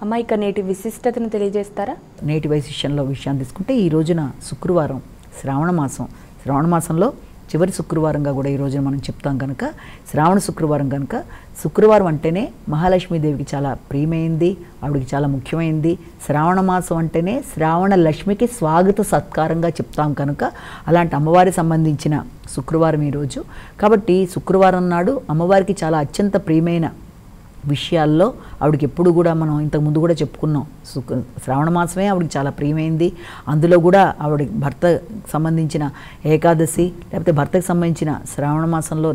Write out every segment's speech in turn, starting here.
అమ్మ ఇక నేటి విశిష్టతను తెలియజేస్తారా? నేటి విశిష్టంలో విషయాన్ని తీసుకుంటే ఈ రోజున శుక్రవారం శ్రావణ మాసంలో చివరి శుక్రవారంగా కూడా ఈ రోజున మనం చెప్తాం కనుక శ్రావణ శుక్రవారం కనుక శుక్రవారం అంటేనే మహాలక్ష్మీదేవికి చాలా ప్రియమైంది, ఆవిడకి చాలా ముఖ్యమైంది. శ్రావణ మాసం అంటేనే శ్రావణ లక్ష్మికి స్వాగత సత్కారంగా చెప్తాం కనుక అలాంటి అమ్మవారికి సంబంధించిన శుక్రవారం ఈరోజు. కాబట్టి శుక్రవారం నాడు అమ్మవారికి చాలా అత్యంత ప్రియమైన విషయాల్లో ఆవిడకి ఎప్పుడు కూడా మనం ఇంతకుముందు కూడా చెప్పుకున్నాం, శ్రావణ మాసమే ఆవిడకి చాలా ప్రియమైంది. అందులో కూడా ఆవిడ భర్తకు సంబంధించిన ఏకాదశి లేకపోతే భర్తకు సంబంధించిన శ్రావణ మాసంలో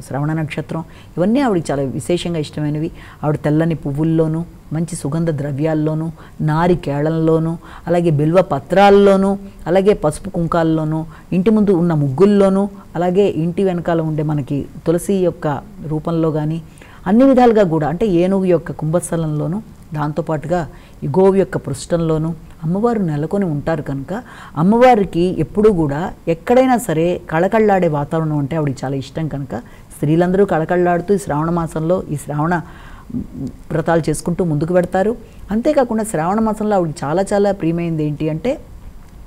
శ్రవణ నక్షత్రం ఇవన్నీ ఆవిడకి చాలా విశేషంగా ఇష్టమైనవి. ఆవిడ తెల్లని పువ్వుల్లోనూ మంచి సుగంధ ద్రవ్యాల్లోనూ నారికేళంలోనూ అలాగే బిల్వ పత్రాల్లోనూ అలాగే పసుపు కుంకాల్లోనూ ఇంటి ముందు ఉన్న ముగ్గుల్లోనూ అలాగే ఇంటి వెనకాల ఉండే మనకి తులసి యొక్క రూపంలో కానీ అన్ని విధాలుగా కూడా అంటే ఏనుగు యొక్క కుంభస్థలంలోనూ దాంతోపాటుగా ఈ గోవు యొక్క పృష్ఠంలోనూ అమ్మవారు నెలకొని ఉంటారు కనుక అమ్మవారికి ఎప్పుడూ కూడా ఎక్కడైనా సరే కళకళ్ళాడే వాతావరణం అంటే ఆవిడకి చాలా ఇష్టం కనుక స్త్రీలందరూ కళకళ్ళాడుతూ ఈ శ్రావణ మాసంలో ఈ శ్రావణ వ్రతాలు చేసుకుంటూ ముందుకు పెడతారు. అంతేకాకుండా శ్రావణ మాసంలో ఆవిడకి చాలా చాలా ప్రియమైంది ఏంటి అంటే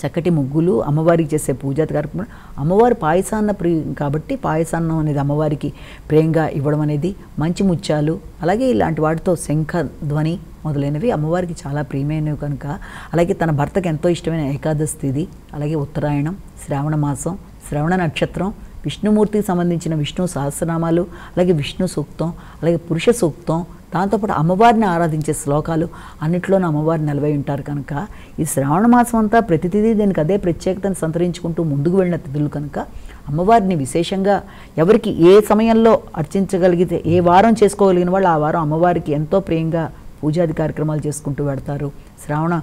చక్కటి ముగ్గులు, అమ్మవారికి చేసే పూజా కార్యక్రమం. అమ్మవారి పాయసాన్న ప్రియం కాబట్టి పాయసాన్నం అనేది అమ్మవారికి ప్రేమగా ఇవ్వడం అనేది, మంచి ముత్యాలు అలాగే ఇలాంటి వాటితో శంఖ ధ్వని మొదలైనవి అమ్మవారికి చాలా ప్రియమైనవి కనుక అలాగే తన భర్తకు ఎంతో ఇష్టమైన ఏకాదశి తిథి అలాగే ఉత్తరాయణం, శ్రావణ మాసం, శ్రవణ నక్షత్రం, విష్ణుమూర్తికి సంబంధించిన విష్ణు సహస్రనామాలు అలాగే విష్ణు సూక్తం అలాగే పురుష సూక్తం దాంతోపాటు అమ్మవారిని ఆరాధించే శ్లోకాలు అన్నిట్లోనూ అమ్మవారు నిలవై ఉంటారు కనుక ఈ శ్రావణ మాసం అంతా ప్రతి తిథి దీనికి అదే ప్రత్యేకతను సంతరించుకుంటూ ముందుకు వెళ్ళిన తిథులు కనుక అమ్మవారిని విశేషంగా ఎవరికి ఏ సమయంలో అర్చించగలిగితే ఏ వారం చేసుకోగలిగిన వాళ్ళు ఆ వారం అమ్మవారికి ఎంతో ప్రియంగా పూజాది కార్యక్రమాలు చేసుకుంటూ పెడతారు. శ్రావణ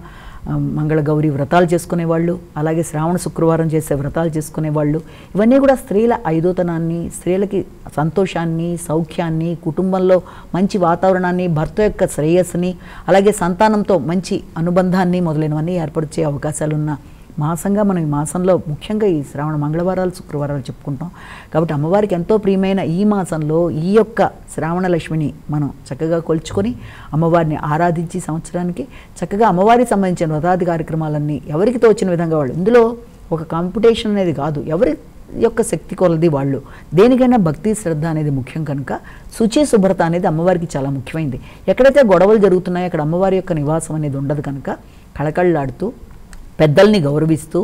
మంగళ గౌరీ వ్రతాలు చేసుకునేవాళ్ళు అలాగే శ్రావణ శుక్రవారం చేసే వ్రతాలు చేసుకునేవాళ్ళు ఇవన్నీ కూడా స్త్రీల ఐదోతనాన్ని, స్త్రీలకి సంతోషాన్ని, సౌఖ్యాన్ని, కుటుంబంలో మంచి వాతావరణాన్ని, భర్త యొక్క శ్రేయస్సుని అలాగే సంతానంతో మంచి అనుబంధాన్ని మొదలైనవన్నీ ఏర్పరిచే అవకాశాలున్న మాసంగా మనం ఈ మాసంలో ముఖ్యంగా ఈ శ్రావణ మంగళవారాలు శుక్రవారాలు చెప్పుకుంటాం. కాబట్టి అమ్మవారికి ఎంతో ప్రియమైన ఈ మాసంలో ఈ యొక్క శ్రావణ లక్ష్మిని మనం చక్కగా కొలుచుకొని అమ్మవారిని ఆరాధించి సంవత్సరానికి చక్కగా అమ్మవారికి సంబంధించిన వ్రతాది కార్యక్రమాలన్నీ ఎవరికి తోచిన విధంగా వాళ్ళు, ఇందులో ఒక కాంపిటీషన్ అనేది కాదు, ఎవరి యొక్క శక్తి కొలది వాళ్ళు, దేనికైనా భక్తి శ్రద్ధ అనేది ముఖ్యం కనుక శుచి శుభ్రత అనేది అమ్మవారికి చాలా ముఖ్యమైనది. ఎక్కడైతే గొడవలు జరుగుతున్నాయో అక్కడ అమ్మవారి యొక్క నివాసం అనేది ఉండదు కనుక కళకళలాడుతూ పెద్దల్ని గౌరవిస్తూ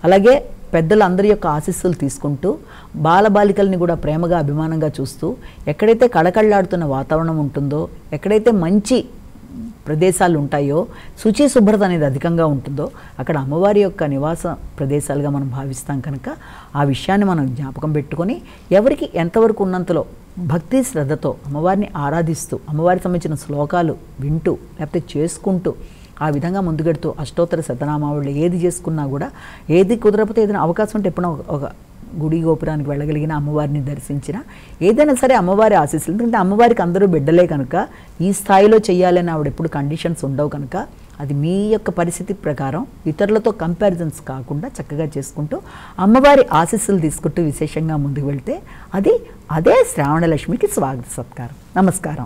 అలాగే పెద్దలందరి యొక్క ఆశీస్సులు తీసుకుంటూ బాలబాలికల్ని కూడా ప్రేమగా అభిమానంగా చూస్తూ ఎక్కడైతే కళకళలాడుతున్న వాతావరణం ఉంటుందో, ఎక్కడైతే మంచి ప్రదేశాలు ఉంటాయో, శుచి శుభ్రత అనేది అధికంగా ఉంటుందో అక్కడ అమ్మవారి యొక్క నివాస ప్రదేశాలుగా మనం భావిస్తాం కనుక ఆ విషయాన్ని మనం జ్ఞాపకం పెట్టుకొని ఎవరికి ఎంతవరకు ఉన్నంతలో భక్తి శ్రద్ధతో అమ్మవారిని ఆరాధిస్తూ అమ్మవారికి సంబంధించిన శ్లోకాలు వింటూ లేకపోతే చేసుకుంటూ ఆ విధంగా ముందుకెడుతూ అష్టోత్తర శతనామావళి ఏది చేసుకున్నా కూడా ఏది కుదరకపోతే ఏదైనా అవకాశం ఉంటే ఎప్పుడో ఒక గుడి గోపురానికి వెళ్ళగలిగిన అమ్మవారిని దర్శించిన ఏదైనా సరే అమ్మవారి ఆశీస్సులు, ఎందుకంటే అమ్మవారికి అందరూ బిడ్డలే కనుక ఈ స్థాయిలో చేయాలని ఆవిడ ఎప్పుడు కండిషన్స్ ఉండవు కనుక అది మీ యొక్క పరిస్థితి ప్రకారం ఇతరులతో కంపారిజన్స్ కాకుండా చక్కగా చేసుకుంటూ అమ్మవారి ఆశీస్సులు తీసుకుంటూ విశేషంగా ముందుకు వెళ్తే అదే శ్రావణ లక్ష్మికి స్వాగత సత్కారం. నమస్కారం.